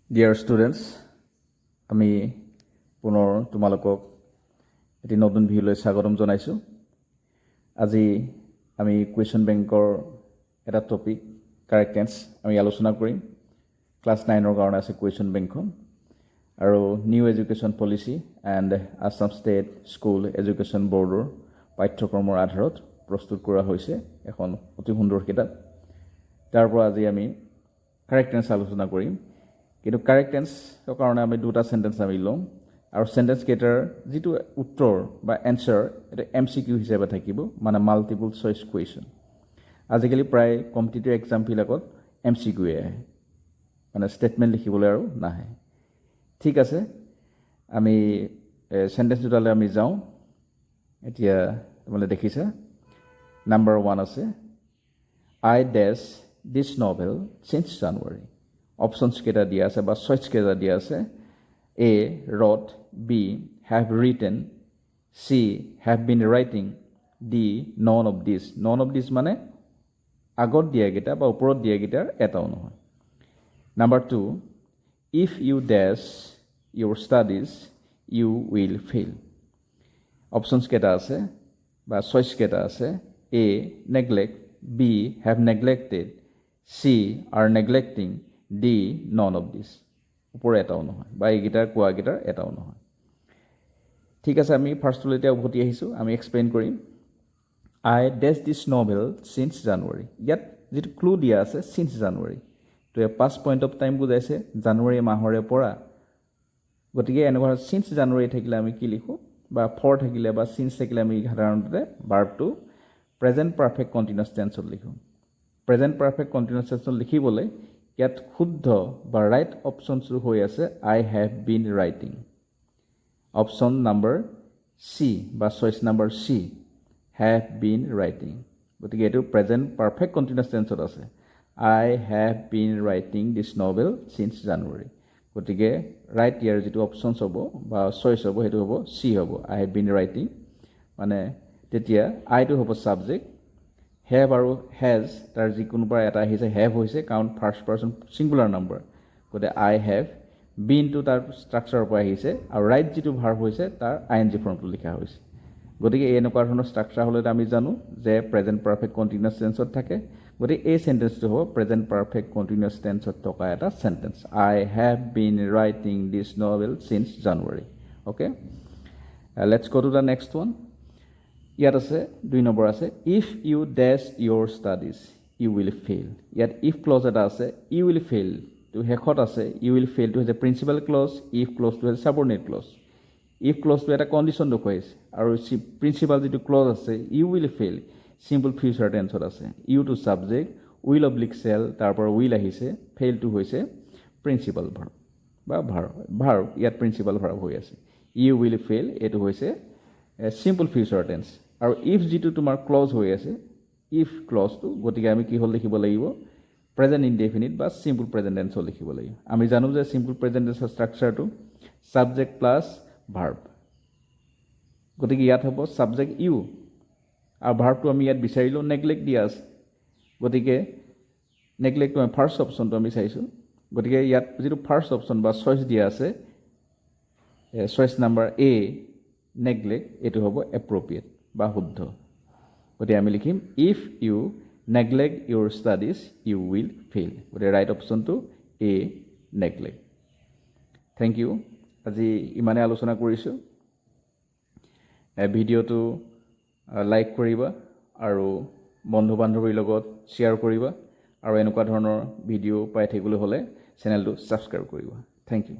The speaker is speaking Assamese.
Dear students, আমি পুনৰ তোমালোকক এটি নতুন ভিডিঅ'লৈ স্বাগতম জনাইছোঁ। আজি আমি কুৱেশ্যন বেংকৰ এটা টপিক কাৰেক্ট টেন্স আমি আলোচনা কৰিম। ক্লাছ 9ৰ কাৰণে আছে কুৱেশ্যন বেংকখন আৰু new education policy and Assam state school education বৰ্ডৰ পাঠ্যক্ৰমৰ আধাৰত প্ৰস্তুত কৰা হৈছে এখন অতি সুন্দৰ কিতাপ। তাৰ পৰা আজি আমি কাৰেক্ট টেন্স আলোচনা কৰিম। কিন্তু কাৰেক্ট টেন্সৰ কাৰণে আমি দুটা সেন্টেন্স আমি ল'ম আৰু সেন্টেন্স কেইটাৰ যিটো উত্তৰ বা এনসাৰ এটা MCQ হিচাপে থাকিব, মানে মাল্টিপল চইচ কুৱেশ্যন। আজিকালি প্ৰায় কম্পিটিটিভ এক্সামবিলাকত MCQ আহে, মানে ষ্টেটমেণ্ট লিখিবলৈ আৰু নাহে। ঠিক আছে, আমি সেন্টেন্স দুটালৈ আমি যাওঁ। এতিয়া তোমালোকে দেখিছা, নাম্বাৰ 1 আছে I dash this novel since January. Options কেইটা দিয়া আছে বা চইচ কেইটা দিয়া আছে। A wrote, B have written, C have been writing, D none of this. None of this মানে আগত দিয়া কেইটা বা ওপৰত দিয়া কেইটাৰ এটাও নহয়। Number 2, if you dash your studies you will fail. Options কেইটা আছে বা চইচ কেইটা আছে। A neglect, B have neglected, C are neglecting, D none of this. ওপৰ এটাও নহয় বা এইকেইটাৰ কোৱা কেইটাৰ এটাও নহয়। ঠিক আছে, আমি ফাৰ্ষ্টলৈ এতিয়া উভতি আহিছোঁ, আমি এক্সপ্লেইন কৰিম। I dash this novel since January. ইয়াত যিটো ক্লু দিয়া আছে since January, তো এই পাষ্ট পইণ্ট অফ টাইম বুজাইছে জানুৱাৰী মাহৰে পৰা। গতিকে এনেকুৱা since January থাকিলে আমি কি লিখোঁ, বা ফৰ থাকিলে বা since থাকিলে আমি সাধাৰণতে ভাৰ্বটো প্ৰেজেণ্ট পাৰফেক্ট কণ্টিনিউয়াছ টেন্সত লিখোঁ। প্ৰেজেণ্ট পাৰফেক্ট কণ্টিনিউয়াছ টেন্সত লিখিবলৈ ইয়াত শুদ্ধ বা ৰাইট অপশ্যনটো হৈ আছে I have been writing. Option number C বা choice number C, have been writing. গতিকে এইটো প্ৰেজেণ্ট পাৰফেক্ট কণ্টিনিউয়াছ টেন্সত আছে। I have been writing this novel since January. গতিকে ৰাইট ইয়াৰ যিটো অপশ্যনছ হ'ব বা চইচ হ'ব সেইটো হ'ব C হ'ব, I have been writing। মানে তেতিয়া আইটো হ'ব ছাবজেক্ট, হেভ আৰু হেজ তাৰ যিকোনোবা এটা আহিছে, হেভ হৈছে কাৰণ ফাৰ্ষ্ট পাৰ্চন ছিংগুলাৰ নাম্বাৰ, গতিকে আই হেভ। বিনটো তাৰ ষ্ট্ৰাকচাৰৰ পৰা আহিছে আৰু ৰাইট যিটো ভাৰ্ব হৈছে তাৰ ING ফৰ্মটো লিখা হৈছে। গতিকে এনেকুৱা ধৰণৰ ষ্ট্ৰাকচাৰ হ'লে আমি জানো যে প্ৰেজেণ্ট পাৰফেক্ট কণ্টিনিউয়াছ টেন্সত থাকে। গতিকে এই চেণ্টেন্সটো হ'ব প্ৰেজেণ্ট পাৰফেক্ট কণ্টিনিউয়াছ টেন্সত থকা এটা sentence. I have been writing this novel since January. Okay, let's go to the next one. ইয়াত আছে 2 নম্বৰ আছে if you dash your studies you will fail. ইয়াত if ক্লজ এটা আছে, you will fail তো শেষত আছে, you will fail to হৈছে প্ৰিন্সিপাল ক্লজ, if ক্লজটো হৈছে সাবঅৰ্ডিনেট ক্লজ। if ক্লজটো এটা কণ্ডিশ্যন দেখুৱাইছে আৰু প্ৰিন্সিপাল যিটো ক্লজ আছে you will fail simple future টেন্সত আছে। you to subject, will oblique shall, তাৰ পৰা will আহিছে, fail to হৈছে প্ৰিন্সিপাল ভাৰ্ব বা ভাৰ্ব, ইয়াত প্ৰিন্সিপাল ভাৰ্ব হৈ আছে। you will fail এইটো হৈছে চিম্পল ফিউচাৰ টেন্স। আৰু ইফ যিটো তোমাৰ ক্লজ হৈ আছে, ইফ ক্লজটো, গতিকে আমি কি হ'ল লিখিব লাগিব, প্ৰেজেণ্ট ইনডেফিনিট বা চিম্পল প্ৰেজেণ্ট টেন্সত লিখিব লাগিব। আমি জানো যে চিম্পল প্ৰেজেণ্ট টেন্সৰ ষ্ট্ৰাকচাৰটো ছাবজেক্ট প্লাছ ভাৰ্ব। গতিকে ইয়াত হ'ব ছাবজেক্ট ইউ আৰু ভাৰ্বটো আমি ইয়াত বিচাৰিলোঁ, নেগলেক্ট দিয়া আছে, গতিকে নেগলেক্টটো আমি ফাৰ্ষ্ট অপশ্যনটো আমি চাইছোঁ। গতিকে ইয়াত যিটো ফাৰ্ষ্ট অপশ্যন বা চইচ দিয়া আছে, চইচ নাম্বাৰ A নেগলেক্ট, এইটো হ'ব এপ্ৰপ্ৰিয়েট বা শুদ্ধ। গতিকে আমি লিখিম if you neglect your studies you will fail. গতিকে ৰাইট অপশ্যনটো A নেগলেক্ট। Thank you. আজি ইমানে আলোচনা কৰিছোঁ। ভিডিঅ'টো লাইক কৰিবা আৰু বন্ধু বান্ধৱীৰ লগত শ্বেয়াৰ কৰিবা আৰু এনেকুৱা ধৰণৰ ভিডিঅ' পাই থাকিবলৈ হ'লে চেনেলটো ছাবস্ক্ৰাইব কৰিবা। Thank U.